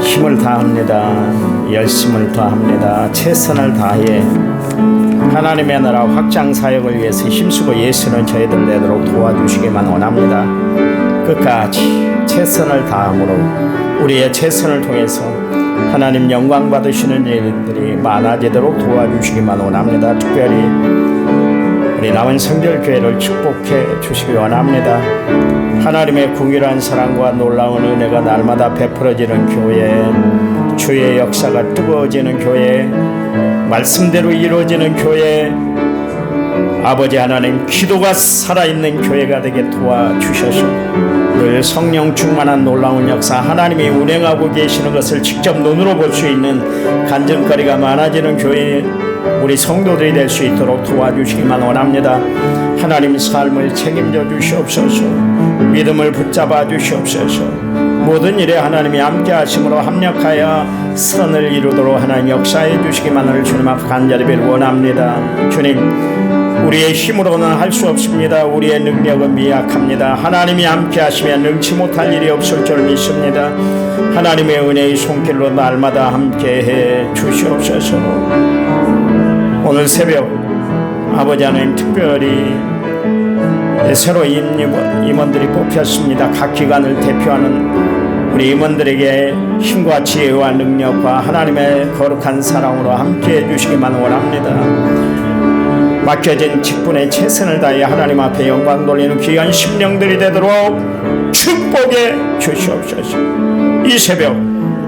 힘을 다합니다. 열심을 다합니다. 최선을 다해 하나님의 나라 확장 사역을 위해서 힘쓰고 예수는 저희들 되도록 도와주시기만 원합니다. 끝까지 최선을 다함으로 우리의 최선을 통해서 하나님 영광 받으시는 일들이 많아지도록 도와주시기만 원합니다. 특별히 우리 남은 성결교회를 축복해 주시기 원합니다. 하나님의 궁일한 사랑과 놀라운 은혜가 날마다 베풀어지는 교회, 주의 역사가 뜨거워지는 교회, 말씀대로 이루어지는 교회, 아버지 하나님 기도가 살아있는 교회가 되게 도와주셔서 늘 성령 충만한 놀라운 역사, 하나님이 운행하고 계시는 것을 직접 눈으로 볼 수 있는 간증거리가 많아지는 교회, 우리 성도들이 될 수 있도록 도와주시기만 원합니다. 하나님 삶을 책임져 주시옵소서. 믿음을 붙잡아 주시옵소서. 모든 일에 하나님이 함께 하심으로 합력하여 선을 이루도록 하나님 역사해 주시기만을 주님 앞 간절히 빌 원합니다. 주님, 우리의 힘으로는 할 수 없습니다. 우리의 능력은 미약합니다. 하나님이 함께 하시면 능치 못할 일이 없을 줄 믿습니다. 하나님의 은혜의 손길로 날마다 함께 해 주시옵소서. 오늘 새벽 아버지 하나님 특별히 새로 임원들이 뽑혔습니다. 각 기관을 대표하는 우리 임원들에게 힘과 지혜와 능력과 하나님의 거룩한 사랑으로 함께 해주시기만 원합니다. 맡겨진 직분에 최선을 다해 하나님 앞에 영광 돌리는 귀한 심령들이 되도록 축복해 주시옵소서. 이 새벽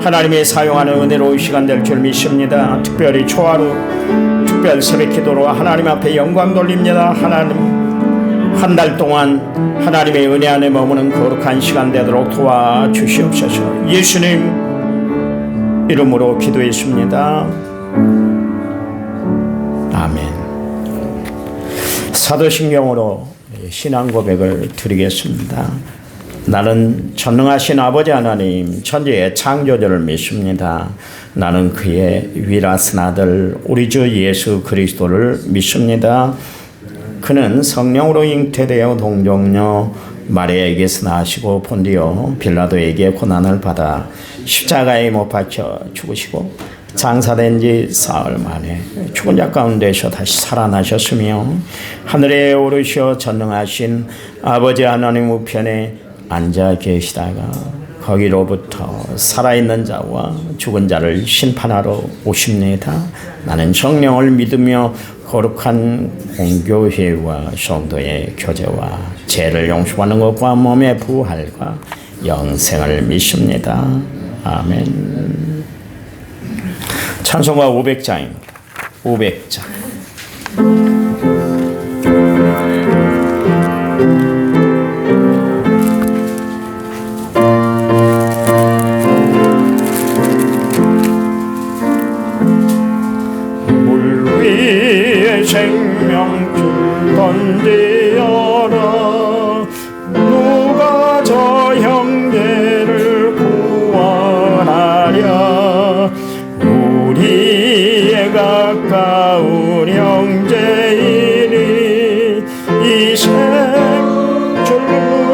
하나님의 사용하는 은혜로운 시간 될 줄 믿습니다. 특별히 초하루 특별 새벽 기도로 하나님 앞에 영광 돌립니다. 하나님 한 달 동안 하나님의 은혜 안에 머무는 거룩한 시간 되도록 도와주시옵소서. 예수님 이름으로 기도했습니다. 아멘. 사도신경으로 신앙 고백을 드리겠습니다. 나는 전능하신 아버지 하나님 천지의 창조주를 믿습니다. 나는 그의 위라신 아들 우리 주 예수 그리스도를 믿습니다. 그는 성령으로 잉태되어 동정녀 마리아에게서 나시고 본디오 빌라도에게 고난을 받아 십자가에 못 박혀 죽으시고 장사된 지 사흘 만에 죽은 자 가운데서 다시 살아나셨으며 하늘에 오르셔 전능하신 아버지 하나님 우편에 앉아 계시다가 거기로부터 살아있는 자와 죽은 자를 심판하러 오십니다. 나는 성령을 믿으며 거룩한 공교회와 성도의 교제와 죄를 용서하는 것과 몸의 부활과 영생을 믿습니다. 아멘. 찬송가 500장입니다. 500장. 생명줄 던지어라. 누가 저 형제를 구원하랴. 우리의 가까운 형제이니 이 생명줄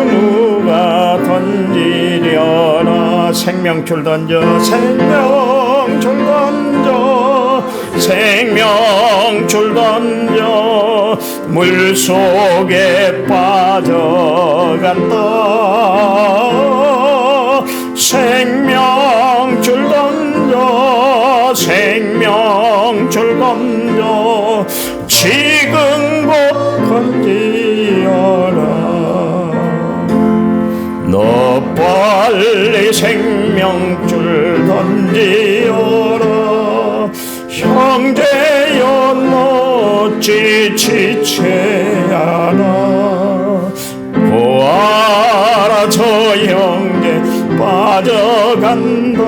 누가 던지려나. 생명줄 던져 생명줄 던져 생명줄 던져 물속에 빠져간다. 생명줄 던져 생명줄 던져 지금 곧 건지어라. 너 빨리 생명줄 던지어라. 형제여 너 지치지 않아. 보아라 저 형제 빠져간다.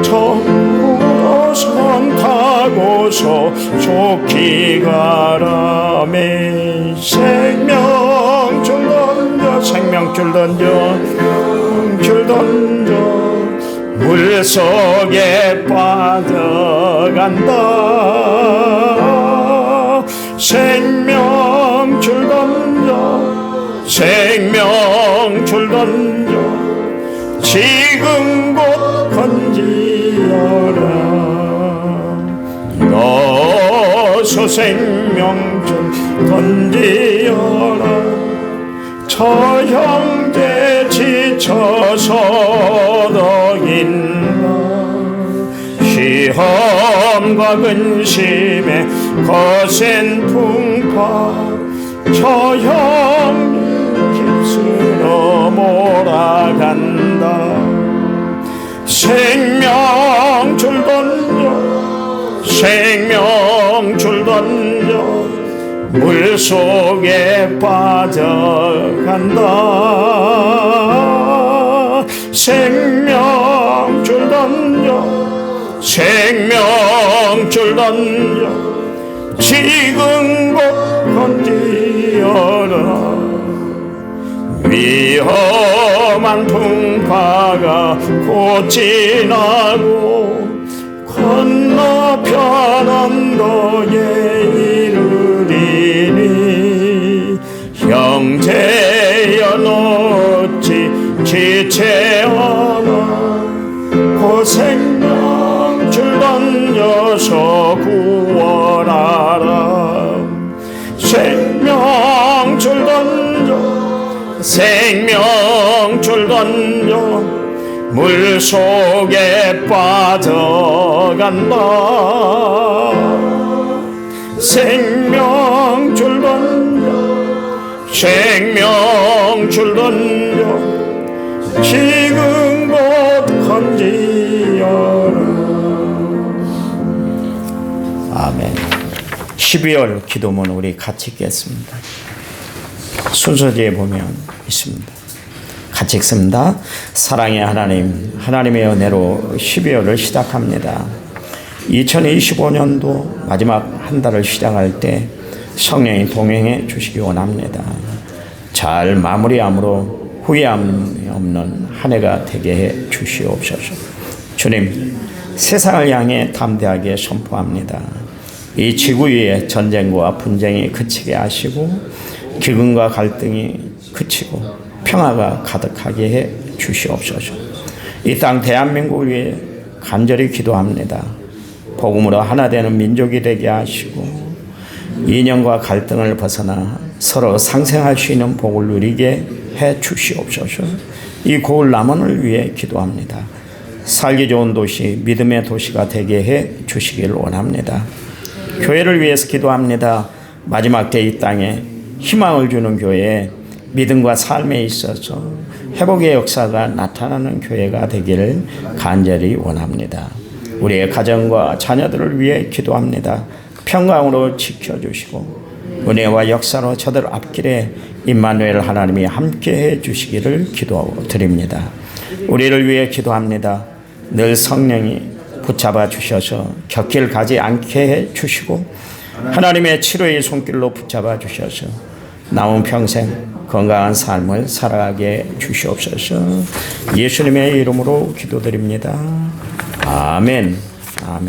전부로 선 타고서 좋기 가라매. 생명줄 던져 생명줄 던져 줄 던져 물속에 빠져간다. 생명줄 던져 생명줄 던져 지금 곧 건 생명줄 던지어라. 저 형제 지쳐서 덕인나 시험과 근심에 거센 풍파 저 형제 깊수로 몰아간다. 생명줄 던져 생명줄 던져 물속에 빠져간다. 생명줄 던져 생명줄 던져 지금 곧 건지어라. 위험한 풍파가 곧 지나고 건너편 언덕에 이르리니 형제여 어찌 지체하나. 그 생명줄 던져서 구원하라. 생명줄 던져 생명줄 던져 물속에 빠져간다. 생명줄 던져 생명줄 던져 지금 곧 건지어라. 아멘. 12월 기도문 우리 같이 읽겠습니다. 순서지에 보면 있습니다. 같이 읽습니다. 사랑의 하나님, 하나님의 은혜로 12월을 시작합니다. 2025년도 마지막 한 달을 시작할 때 성령이 동행해 주시기 원합니다. 잘 마무리함으로 후회함이 없는 한 해가 되게 해 주시옵소서. 주님, 세상을 향해 담대하게 선포합니다. 이 지구 위에 전쟁과 분쟁이 그치게 하시고 기근과 갈등이 그치고 평화가 가득하게 해 주시옵소서. 이 땅 대한민국을 위해 간절히 기도합니다. 복음으로 하나 되는 민족이 되게 하시고 이념과 갈등을 벗어나 서로 상생할 수 있는 복을 누리게 해 주시옵소서. 이 고을 남원을 위해 기도합니다. 살기 좋은 도시, 믿음의 도시가 되게 해 주시길 원합니다. 교회를 위해서 기도합니다. 마지막 때 이 땅에 희망을 주는 교회, 믿음과 삶에 있어서 회복의 역사가 나타나는 교회가 되기를 간절히 원합니다. 우리의 가정과 자녀들을 위해 기도합니다. 평강으로 지켜주시고 은혜와 역사로 저들 앞길에 임마누엘 하나님이 함께해 주시기를 기도드립니다. 우리를 위해 기도합니다. 늘 성령이 붙잡아 주셔서 곁길 가지 않게 해 주시고 하나님의 치료의 손길로 붙잡아 주셔서 남은 평생 건강한 삶을 살아가게 주시옵소서. 예수님의 이름으로 기도드립니다. 아멘. 아멘.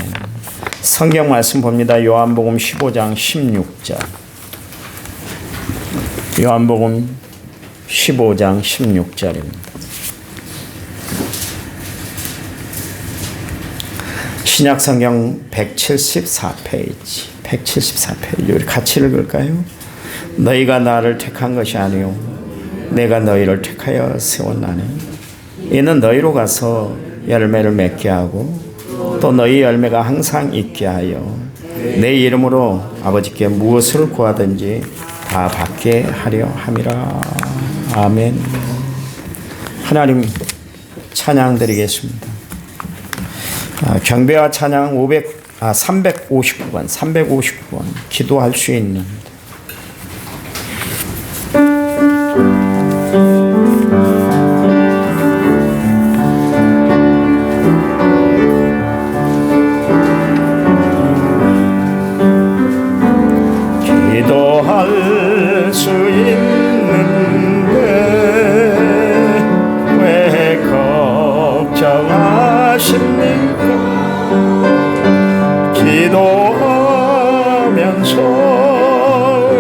성경 말씀 봅니다. 요한복음 15장 16절. 요한복음 15장 16절입니다. 신약성경 174페이지. 174페이지. 우리 같이 읽을까요? 너희가 나를 택한 것이 아니요 내가 너희를 택하여 세웠나니 이는 너희로 가서 열매를 맺게 하고 또 너희 열매가 항상 있게 하여 내 이름으로 아버지께 무엇을 구하든지 다 받게 하려 함이라. 아멘. 하나님 찬양 드리겠습니다. 경배와 찬양 359번 기도할 수 있는 기도할 수 있는데 왜 걱정하십니까? 기도하면서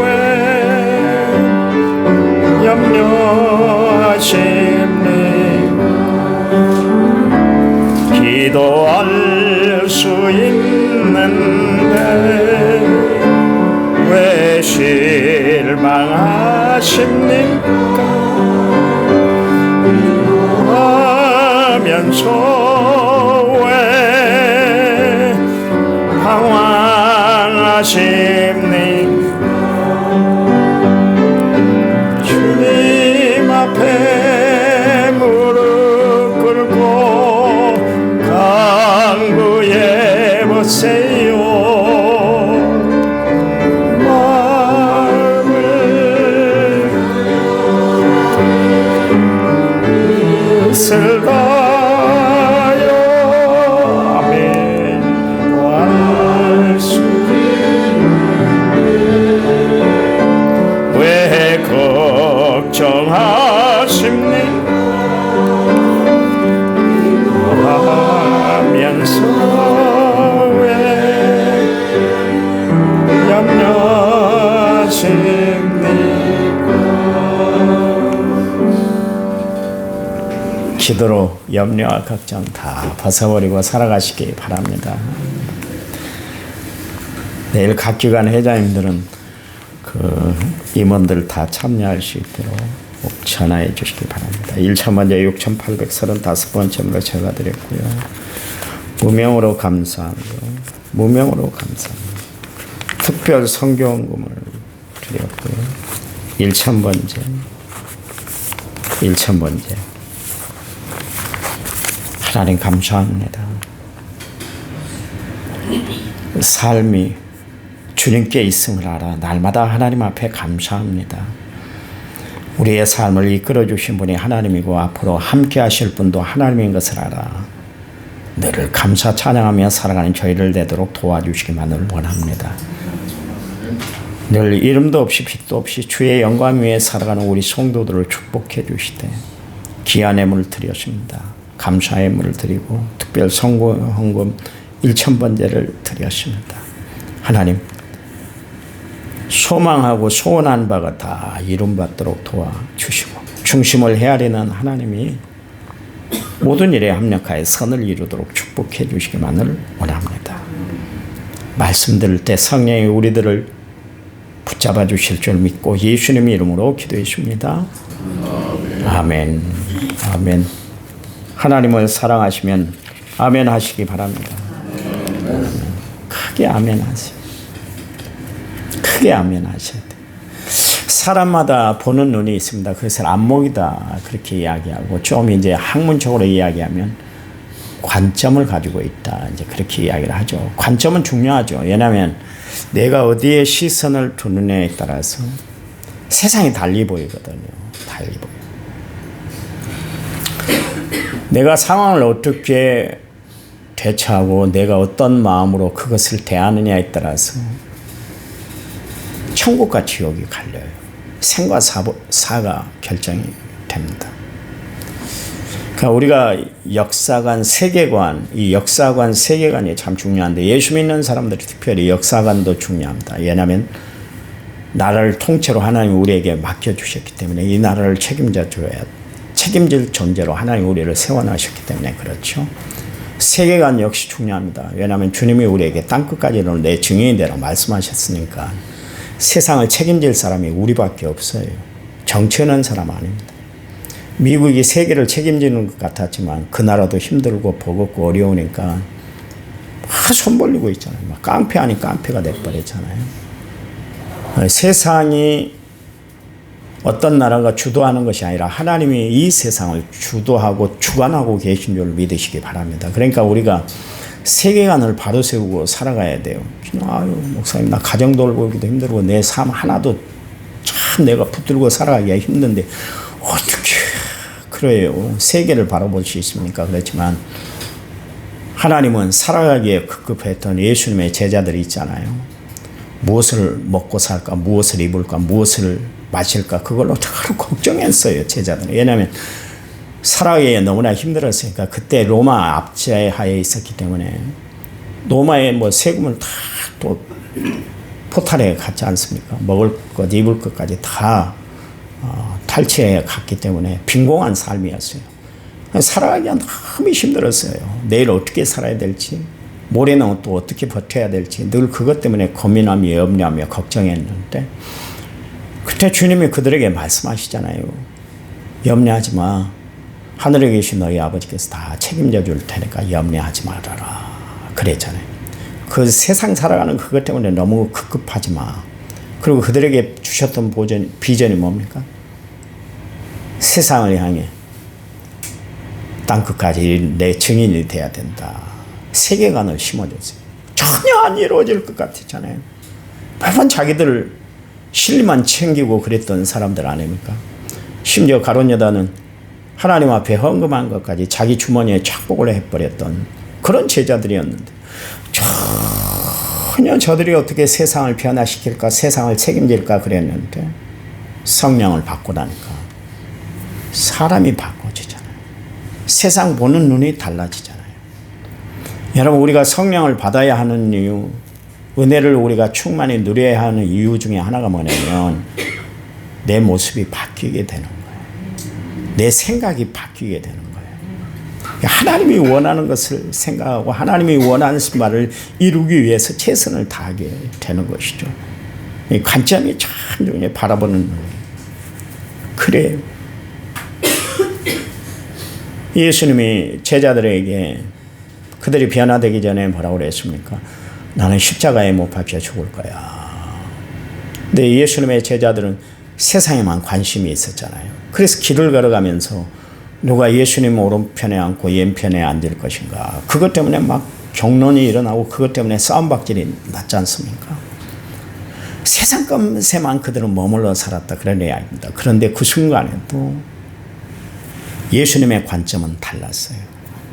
왜 염려하십니까? 기도할 수 있는데 왜 실망하십니까? 하면서 왜 방황하십니까? 주님 앞에 무릎 꿇고 간구해 보세요. 마음을 슬다요. 아멘. 구할 수 왜 걱정하십니까? 하면서 왜 염려하십니까? 기도로 염려와 걱정 다 벗어버리고 살아가시기 바랍니다. 내일 각 기관 회장님들은 그 임원들 다 참여할 수 있도록 꼭 전화해 주시기 바랍니다. 1차 먼저 6,835번째로 제가 드렸고요. 무명으로 감사합니다. 무명으로 감사합니다. 특별 선교원금을 드렸고요. 1,000번째 1,000번째 하나님 감사합니다. 삶이 주님께 있음을 알아 날마다 하나님 앞에 감사합니다. 우리의 삶을 이끌어 주신 분이 하나님이고 앞으로 함께 하실 분도 하나님인 것을 알아 늘 감사 찬양하며 살아가는 저희를 되도록 도와주시기만을 원합니다. 늘 이름도 없이 빛도 없이 주의 영광 위에 살아가는 우리 성도들을 축복해 주시되 귀한 예물을 드렸습니다. 감사의 예물을 드리고 특별 선거헌금 1,000번제를 드렸습니다. 하나님 소망하고 소원한 바가 다 이룸받도록 도와주시고 중심을 헤아리는 하나님이 모든 일에 합력하여 선을 이루도록 축복해 주시기만을 원합니다. 말씀 들을 때 성령이 우리들을 붙잡아 주실 줄 믿고 예수님의 이름으로 기도했습니다. 아멘. 아멘. 하나님을 사랑하시면 아멘 하시기 바랍니다. 크게 아멘 하세요. 크게 아멘 하셔야 돼요. 사람마다 보는 눈이 있습니다. 그것을 안목이다 그렇게 이야기하고 좀 이제 학문적으로 이야기하면 관점을 가지고 있다 이제 그렇게 이야기를 하죠. 관점은 중요하죠. 왜냐하면 내가 어디에 시선을 두느냐에 따라서 세상이 달리 보이거든요. 달리 보여. 내가 상황을 어떻게 대처하고 내가 어떤 마음으로 그것을 대하느냐에 따라서 천국과 지옥이 갈려요. 생과 사가 결정이 됩니다. 그러니까 우리가 역사관, 세계관, 이 역사관, 세계관이 참 중요한데 예수 믿는 사람들이 특별히 역사관도 중요합니다. 왜냐하면 나라를 통째로 하나님이 우리에게 맡겨주셨기 때문에 이 나라를 책임질 존재로 하나님이 우리를 세워놓으셨기 때문에 그렇죠. 세계관 역시 중요합니다. 왜냐하면 주님이 우리에게 땅끝까지는 내 증인이 되라 말씀하셨으니까 세상을 책임질 사람이 우리밖에 없어요. 정치하는 사람 아닙니다. 미국이 세계를 책임지는 것 같았지만 그 나라도 힘들고 버겁고 어려우니까 막 손 벌리고 있잖아요. 막 깡패 아닌 깡패가 돼버렸잖아요. 세상이 어떤 나라가 주도하는 것이 아니라 하나님이 이 세상을 주도하고 주관하고 계신 줄 믿으시기 바랍니다. 그러니까 우리가 세계관을 바로 세우고 살아가야 돼요. 아유, 목사님, 나 가정 돌보기도 힘들고 내 삶 하나도 참 내가 붙들고 살아가기가 힘든데 어떻게 그래요? 세계를 바라볼 수 있습니까? 그렇지만 하나님은 살아가기에 급급했던 예수님의 제자들이 있잖아요. 무엇을 먹고 살까, 무엇을 입을까, 무엇을 마실까 그걸로 다 걱정했어요. 제자들은. 왜냐하면 살아가기에 너무나 힘들었으니까 그때 로마 압제하에 있었기 때문에 로마의 뭐 세금을 다 또 포탈에 갔지 않습니까? 먹을 것, 입을 것까지 다 탈취해 갔기 때문에 빈공한 삶이었어요. 살아가기가 너무 힘들었어요. 내일 어떻게 살아야 될지 모레는 또 어떻게 버텨야 될지 늘 그것 때문에 고민하며 염려하며 걱정했는데 그때 주님이 그들에게 말씀하시잖아요. 염려하지 마. 하늘에 계신 너희 아버지께서 다 책임져 줄 테니까 염려하지 말아라. 그랬잖아요. 그 세상 살아가는 그것 때문에 너무 급급하지 마. 그리고 그들에게 주셨던 비전이 뭡니까? 세상을 향해 땅끝까지 내 증인이 돼야 된다. 세계관을 심어줬어요. 전혀 안 이루어질 것 같았잖아요. 매번 자기들 실리만 챙기고 그랬던 사람들 아닙니까? 심지어 가룟 유다는 하나님 앞에 헌금한 것까지 자기 주머니에 착복을 해버렸던 그런 제자들이었는데 전혀 저들이 어떻게 세상을 변화시킬까, 세상을 책임질까 그랬는데 성령을 받고 나니까 사람이 바꿔지잖아요. 세상 보는 눈이 달라지잖아요. 여러분, 우리가 성령을 받아야 하는 이유, 은혜를 우리가 충만히 누려야 하는 이유 중에 하나가 뭐냐면 내 모습이 바뀌게 되는 거예요. 내 생각이 바뀌게 되는 거예요. 하나님이 원하는 것을 생각하고 하나님이 원하는 말을 이루기 위해서 최선을 다하게 되는 것이죠. 이 관점이 참 중요해. 바라보는 눈이. 그래요. 예수님이 제자들에게 그들이 변화되기 전에 뭐라고 그랬습니까? 나는 십자가에 못 박혀 죽을 거야. 근데 예수님의 제자들은 세상에만 관심이 있었잖아요. 그래서 길을 걸어가면서 누가 예수님 오른편에 앉고 왼편에 앉을 것인가. 그것 때문에 막 경론이 일어나고 그것 때문에 싸움박질이 났지 않습니까? 세상 것에만 그들은 머물러 살았다. 그런 이야기입니다. 그런데 그 순간에도 예수님의 관점은 달랐어요.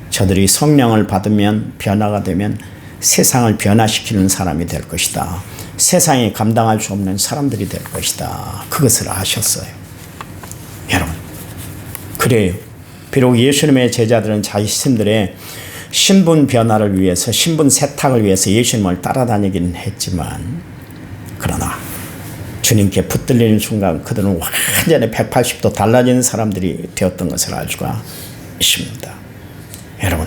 저들이 성령을 받으면 변화가 되면 세상을 변화시키는 사람이 될 것이다. 세상이 감당할 수 없는 사람들이 될 것이다. 그것을 아셨어요. 여러분, 그래요. 비록 예수님의 제자들은 자신들의 신분 변화를 위해서, 신분 세탁을 위해서 예수님을 따라다니긴 했지만 그러나 주님께 붙들리는 순간 그들은 완전히 180도 달라진 사람들이 되었던 것을 알 수가 있습니다. 여러분,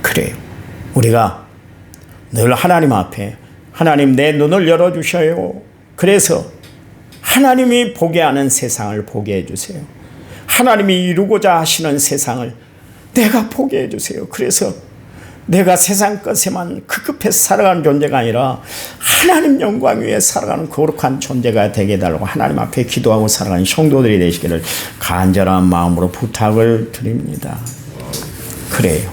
그래요. 우리가 늘 하나님 앞에 하나님 내 눈을 열어주셔요. 그래서 하나님이 보게 하는 세상을 보게 해주세요. 하나님이 이루고자 하시는 세상을 내가 보게 해주세요. 그래서 내가 세상 것에만 급급해서 살아가는 존재가 아니라 하나님 영광 위에 살아가는 거룩한 존재가 되게 해달라고 하나님 앞에 기도하고 살아가는 성도들이 되시기를 간절한 마음으로 부탁을 드립니다. 그래요.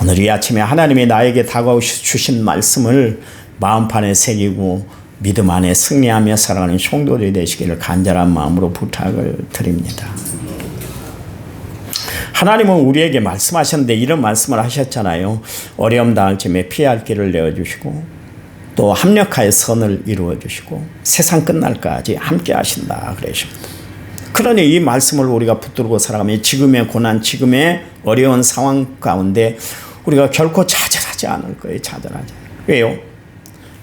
오늘 이 아침에 하나님이 나에게 다가오신 말씀을 마음판에 새기고 믿음 안에 승리하며 살아가는 성도들이 되시기를 간절한 마음으로 부탁을 드립니다. 하나님은 우리에게 말씀하셨는데 이런 말씀을 하셨잖아요. 어려움 당할 쯤에 피할 길을 내어주시고 또 합력하여 선을 이루어주시고 세상 끝날까지 함께 하신다 그러십니다. 그러니 이 말씀을 우리가 붙들고 살아가면 지금의 고난, 지금의 어려운 상황 가운데 우리가 결코 좌절하지 않을 거예요. 좌절하지. 왜요?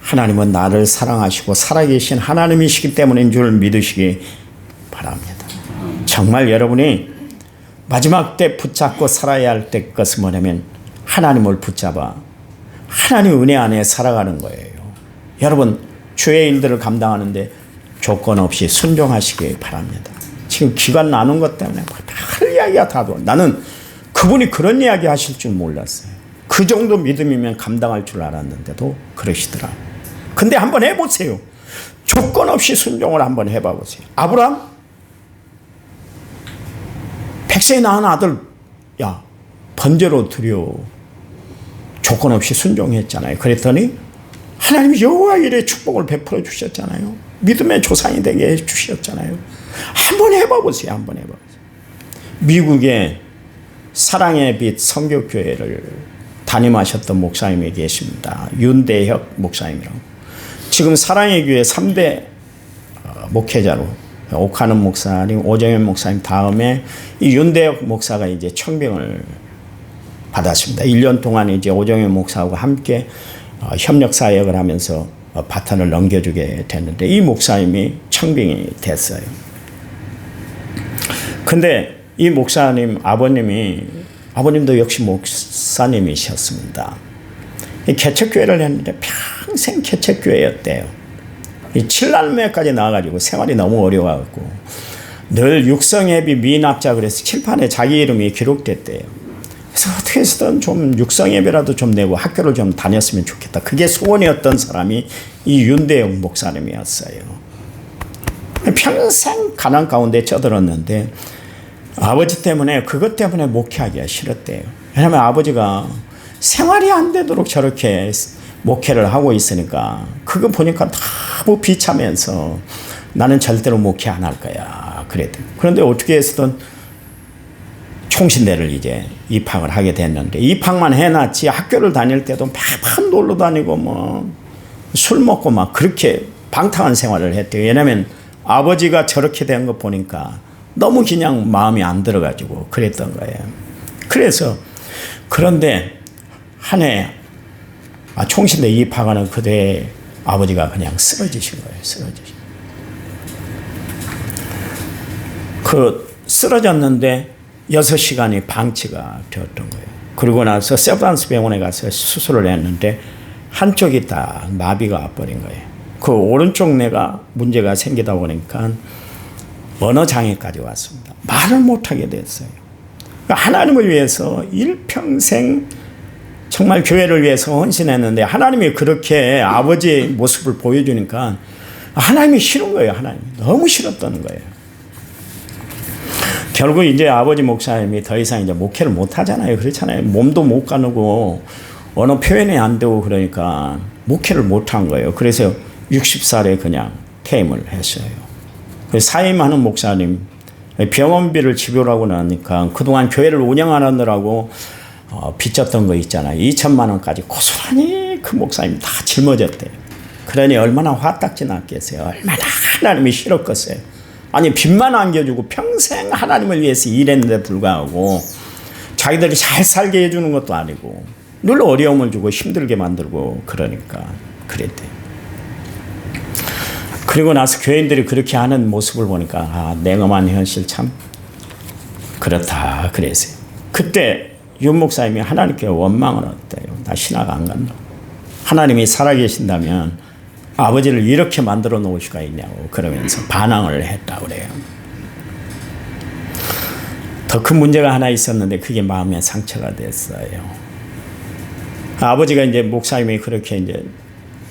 하나님은 나를 사랑하시고 살아계신 하나님이시기 때문인 줄 믿으시기 바랍니다. 정말 여러분이 마지막 때 붙잡고 살아야 할 때 것은 뭐냐면 하나님을 붙잡아 하나님 은혜 안에 살아가는 거예요. 여러분, 주의 일들을 감당하는데 조건 없이 순종하시기 바랍니다. 지금 기간 나눈 것 때문에 할 이야기가 다 돌아. 나는 그분이 그런 이야기 하실 줄 몰랐어요. 그 정도 믿음이면 감당할 줄 알았는데도 그러시더라. 근데 한번 해보세요. 조건 없이 순종을 한번 해봐보세요. 아브라함 100세 낳은 아들 야 번제로 드려. 조건 없이 순종했잖아요. 그랬더니 하나님이 여호와 일의 축복을 베풀어 주셨잖아요. 믿음의 조상이 되게 해주셨잖아요. 한번 해봐보세요. 한번 해봐보세요. 미국의 사랑의 빛 선교교회를 담임하셨던 목사님이 계십니다. 윤대혁 목사님이라고. 지금 사랑의 교회 3대 목회자로 옥하는 목사님, 오정현 목사님 다음에 이 윤대혁 목사가 이제 청빙을 받았습니다. 1년 동안 이제 오정현 목사하고 함께 협력 사역을 하면서 바톤을 넘겨주게 됐는데 이 목사님이 청빙이 됐어요. 근데 이 목사님 아버님도 역시 목사님이셨습니다. 개척교회를 했는데 평생 개척교회였대요. 이 7남매까지 나와가지고 생활이 너무 어려워갖고 늘 육성예비 미납자 그래서 칠판에 자기 이름이 기록됐대요. 그래서 어떻게 해서든 좀 육성예배라도 좀 내고 학교를 좀 다녔으면 좋겠다. 그게 소원이었던 사람이 이 윤대영 목사님이었어요. 평생 가난 가운데 쩌들었는데 아버지 때문에 그것 때문에 목회하기가 싫었대요. 왜냐하면 아버지가 생활이 안 되도록 저렇게 목회를 하고 있으니까 그거 보니까 너무 비참해서 나는 절대로 목회 안 할 거야 그랬대요. 그런데 어떻게 해서든 총신대를 이제 입학을 하게 됐는데 입학만 해놨지 학교를 다닐 때도 매번 놀러 다니고 뭐 술 먹고 막 그렇게 방탕한 생활을 했대요. 왜냐하면 아버지가 저렇게 된 거 보니까 너무 그냥 마음이 안 들어가지고 그랬던 거예요. 그래서 그런데 한 해 총신대 입학하는 그때 아버지가 그냥 쓰러지신 거예요. 쓰러졌는데 6시간이 방치가 되었던 거예요. 그러고 나서 세브란스 병원에 가서 수술을 했는데 한쪽이 다 마비가 와버린 거예요. 그 오른쪽 뇌가 문제가 생기다 보니까 언어 장애까지 왔습니다. 말을 못하게 됐어요. 하나님을 위해서 일평생 정말 교회를 위해서 헌신했는데 하나님이 그렇게 아버지의 모습을 보여주니까 하나님이 싫은 거예요. 하나님이 너무 싫었던 거예요. 결국 이제 아버지 목사님이 더 이상 이제 목회를 못 하잖아요. 그렇잖아요. 몸도 못 가누고 언어 표현이 안 되고 그러니까 목회를 못 한 거예요. 그래서 60살에 그냥 퇴임을 했어요. 사임하는 목사님 병원비를 지불하고 나니까 그동안 교회를 운영하느라고 빚졌던 거 있잖아요. 2천만 원까지 고스란히 그 목사님 다 짊어졌대요. 그러니 얼마나 화딱지 났겠어요. 얼마나 하나님이 싫었겠어요. 아니 빚만 안겨주고 평생 하나님을 위해서 일했는데 불구하고 자기들이 잘 살게 해주는 것도 아니고 늘 어려움을 주고 힘들게 만들고 그러니까 그랬대요. 그리고 나서 교인들이 그렇게 하는 모습을 보니까 냉엄한 현실 참 그렇다 그랬어요. 그때 윤 목사님이 하나님께 원망을 했대요. 나 신학 안 간다. 하나님이 살아계신다면 아버지를 이렇게 만들어 놓을 수가 있냐고 그러면서 반항을 했다고 그래요. 더 큰 문제가 하나 있었는데 그게 마음에 상처가 됐어요. 아버지가 이제 목사님이 그렇게 이제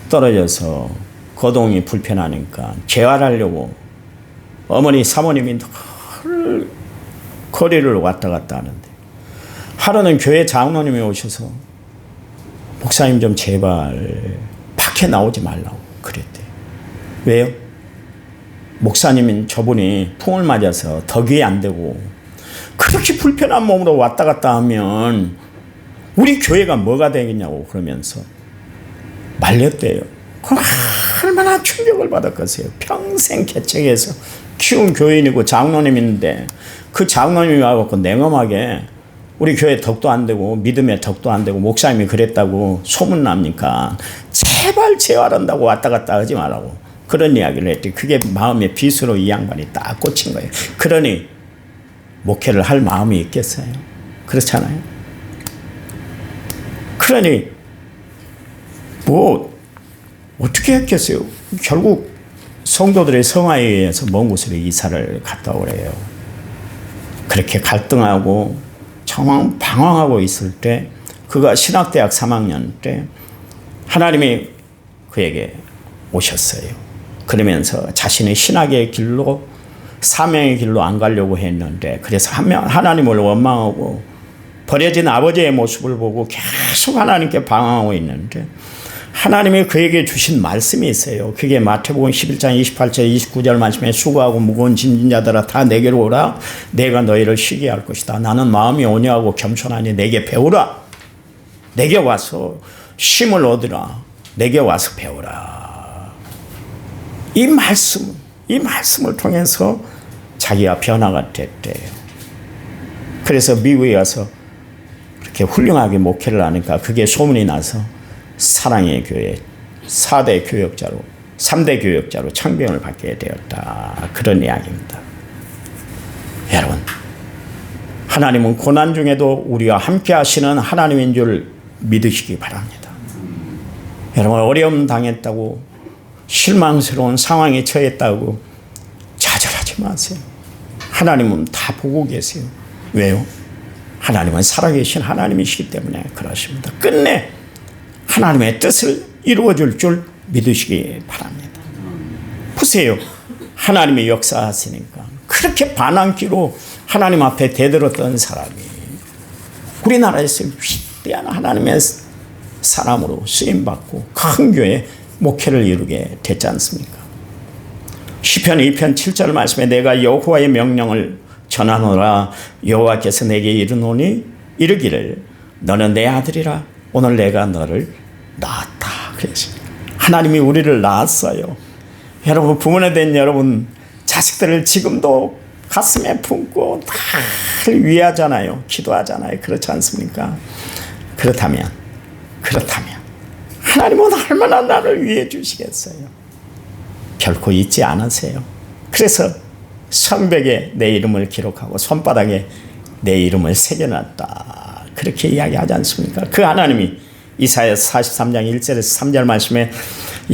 떨어져서 거동이 불편하니까 재활하려고 어머니 사모님이 늘 거리를 왔다 갔다 하는데 하루는 교회 장로님이 오셔서 목사님 좀 제발 밖에 나오지 말라고 그랬대요. 왜요? 목사님인 저분이 풍을 맞아서 덕이 안 되고 그렇게 불편한 몸으로 왔다 갔다 하면 우리 교회가 뭐가 되겠냐고 그러면서 말렸대요. 그럼 얼마나 충격을 받았겠어요. 평생 개척해서 키운 교인이고 장로님인데 그 장로님이 와갖고 냉엄하게 우리 교회 덕도 안 되고 믿음의 덕도 안 되고 목사님이 그랬다고 소문납니까? 제발 재활한다고 왔다 갔다 하지 말라고 그런 이야기를 했더니 그게 마음의 빗으로 이 양반이 딱 꽂힌 거예요. 그러니 목회를 할 마음이 있겠어요? 그렇잖아요. 그러니 뭐 어떻게 했겠어요? 결국 성도들의 성화에 의해서 먼 곳으로 이사를 갔다 오래요. 그렇게 갈등하고 정말 방황하고 있을 때 그가 신학대학 3학년 때 하나님이 그에게 오셨어요. 그러면서 자신의 신학의 길로 사명의 길로 안 가려고 했는데 그래서 하나님을 원망하고 버려진 아버지의 모습을 보고 계속 하나님께 방황하고 있는데 하나님이 그에게 주신 말씀이 있어요. 그게 마태복음 11장 28절 29절 말씀에 수고하고 무거운 짐진 자들아 다 내게로 오라. 내가 너희를 쉬게 할 것이다. 나는 마음이 온유하고 겸손하니 내게 배우라. 내게 와서 쉼을 얻으라. 내게 와서 배우라. 이 말씀을 통해서 자기가 변화가 됐대요. 그래서 미국에 가서 그렇게 훌륭하게 목회를 하니까 그게 소문이 나서 사랑의 교회 4대 교역자로 3대 교역자로 청병을 받게 되었다. 그런 이야기입니다. 여러분 하나님은 고난 중에도 우리와 함께 하시는 하나님인 줄 믿으시기 바랍니다. 여러분 어려움 당했다고 실망스러운 상황에 처했다고 좌절하지 마세요. 하나님은 다 보고 계세요. 왜요? 하나님은 살아계신 하나님이시기 때문에 그러십니다. 끝내 하나님의 뜻을 이루어줄 줄 믿으시기 바랍니다. 보세요. 하나님이 역사하시니까 그렇게 반항기로 하나님 앞에 대들었던 사람이 우리나라에서 위대한 하나님의 사람으로 쓰임받고 큰 교회 목회를 이루게 됐지 않습니까? 시편 2편 7절 말씀에 내가 여호와의 명령을 전하노라 여호와께서 내게 이르노니 이르기를 너는 내 아들이라 오늘 내가 너를 낳았다. 그래서 하나님이 우리를 낳았어요. 여러분 부모가 된 여러분 자식들을 지금도 가슴에 품고 늘 위하잖아요. 기도하잖아요. 그렇지 않습니까? 그렇다면 하나님은 얼마나 나를 위해 주시겠어요? 결코 잊지 않으세요. 그래서 성벽에 내 이름을 기록하고 손바닥에 내 이름을 새겨놨다. 그렇게 이야기하지 않습니까? 그 하나님이 이사야서 43장 1절에서 3절 말씀에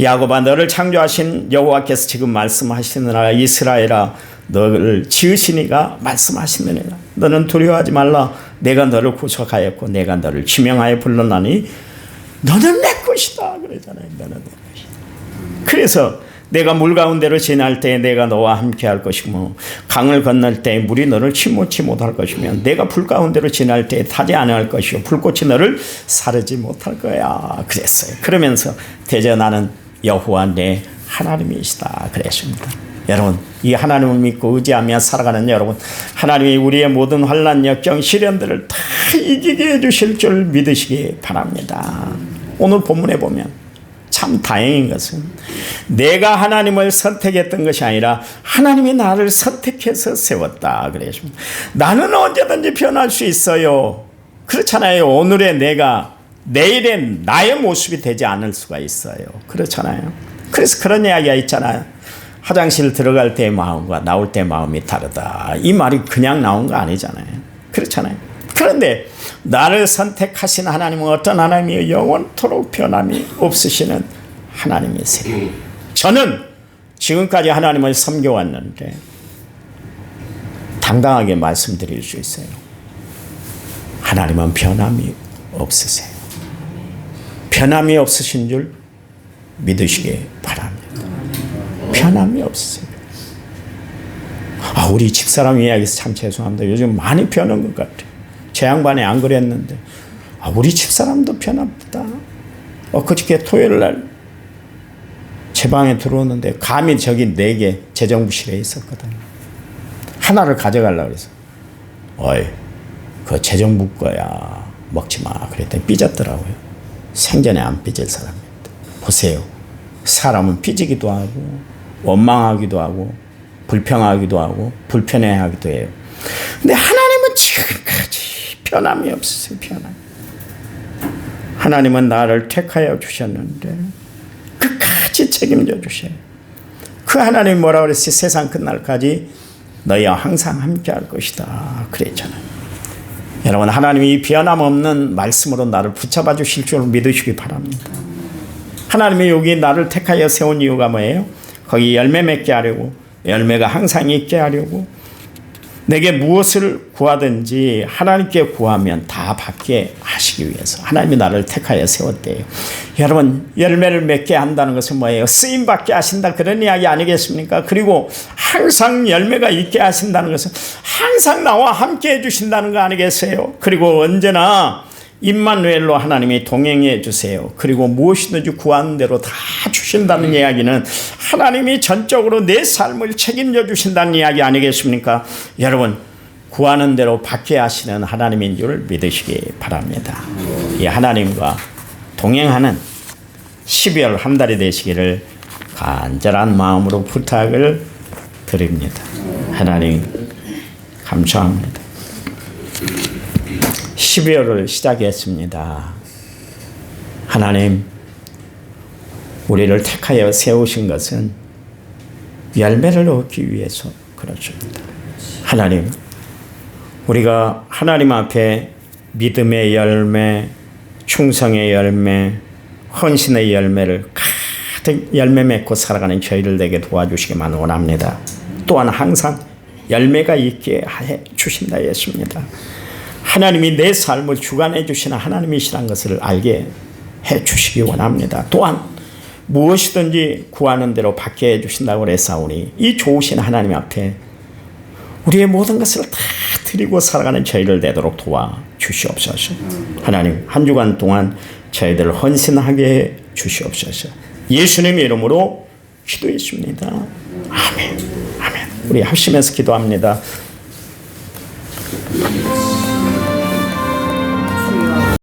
야곱아 너를 창조하신 여호와께서 지금 말씀하시느라 이스라엘아 너를 지으시니가 말씀하시느니라. 너는 두려워하지 말라. 내가 너를 구속하였고 내가 너를 지명하여 불렀나니 너는 내 것이다. 그러잖아요. 너는 내 것이다. 그래서 내가 물 가운데로 지날 때 내가 너와 함께 할 것이고 강을 건널 때 물이 너를 침몰치 못할 것이며 내가 불 가운데로 지날 때 타지 않을 것이요 불꽃이 너를 사르지 못할 거야. 그랬어요. 그러면서 대저 나는 여호와 내 하나님이시다. 그랬습니다. 여러분 이 하나님을 믿고 의지하며 살아가는 여러분 하나님이 우리의 모든 환난 역경 시련들을 다 이기게 해주실 줄 믿으시기 바랍니다. 오늘 본문에 보면 참 다행인 것은 내가 하나님을 선택했던 것이 아니라 하나님이 나를 선택해서 세웠다. 그랬습니다. 나는 언제든지 변할 수 있어요. 그렇잖아요. 오늘의 내가 내일의 나의 모습이 되지 않을 수가 있어요. 그렇잖아요. 그래서 그런 이야기가 있잖아요. 화장실 들어갈 때의 마음과 나올 때의 마음이 다르다. 이 말이 그냥 나온 거 아니잖아요. 그렇잖아요. 그런데 나를 선택하신 하나님은 어떤 하나님이요? 영원토록 변함이 없으시는 하나님이세요. 저는 지금까지 하나님을 섬겨왔는데 당당하게 말씀드릴 수 있어요. 하나님은 변함이 없으세요. 변함이 없으신 줄 믿으시기 바랍니다. 변함이 없으세요. 우리 집사람 이야기해서 참 죄송합니다. 요즘 많이 변한 것 같아요. 제 양반이 안 그랬는데 우리 집사람도 변합니다. 그저께 토요일 날 제 방에 들어오는데 감히 저기 4개 재정부실에 있었거든요. 하나를 가져가려고 그래서 어이 그거 재정부 거야 먹지 마 그랬더니 삐졌더라고요. 생전에 안 삐질 사람입니다. 보세요. 사람은 삐지기도 하고 원망하기도 하고 불평하기도 하고 불편해하기도 해요. 근데 하나님은 지금까지 변함이 없으세요. 변함이. 하나님은 나를 택하여 주셨는데 끝까지 책임져 주셔요. 그 하나님이 뭐라고 그랬어요? 세상 끝날까지 너희와 항상 함께 할 것이다. 그랬잖아요. 여러분 하나님이 이 변함없는 말씀으로 나를 붙잡아 주실 줄 믿으시기 바랍니다. 하나님이 여기 나를 택하여 세운 이유가 뭐예요? 거기 열매 맺게 하려고 열매가 항상 있게 하려고 내게 무엇을 구하든지 하나님께 구하면 다 받게 하시기 위해서 하나님이 나를 택하여 세웠대요. 여러분 열매를 맺게 한다는 것은 뭐예요? 쓰임받게 하신다 그런 이야기 아니겠습니까? 그리고 항상 열매가 있게 하신다는 것은 항상 나와 함께 해주신다는 거 아니겠어요? 그리고 언제나 임마누엘로 하나님이 동행해 주세요. 그리고 무엇이든지 구하는 대로 다 주신다는 이야기는 하나님이 전적으로 내 삶을 책임져 주신다는 이야기 아니겠습니까? 여러분 구하는 대로 받게 하시는 하나님인 줄 믿으시기 바랍니다. 이 하나님과 동행하는 12월 한 달이 되시기를 간절한 마음으로 부탁을 드립니다. 하나님 감사합니다. 12월을 시작했습니다. 하나님, 우리를 택하여 세우신 것은 열매를 얻기 위해서 그렇습니다. 하나님, 우리가 하나님 앞에 믿음의 열매, 충성의 열매, 헌신의 열매를 가득 열매 맺고 살아가는 저희들 되게 도와주시기만 원합니다. 또한 항상 열매가 있게 해 주신다 했습니다. 하나님이 내 삶을 주관해 주시는 하나님이시라는 것을 알게 해 주시기 원합니다. 또한 무엇이든지 구하는 대로 받게 해 주신다고 그랬사오니 이 좋으신 하나님 앞에 우리의 모든 것을 다 드리고 살아가는 저희들 되도록 도와주시옵소서. 하나님 한 주간 동안 저희들을 헌신하게 해 주시옵소서. 예수님의 이름으로 기도했습니다. 아멘. 아멘. 우리 합심해서 기도합니다.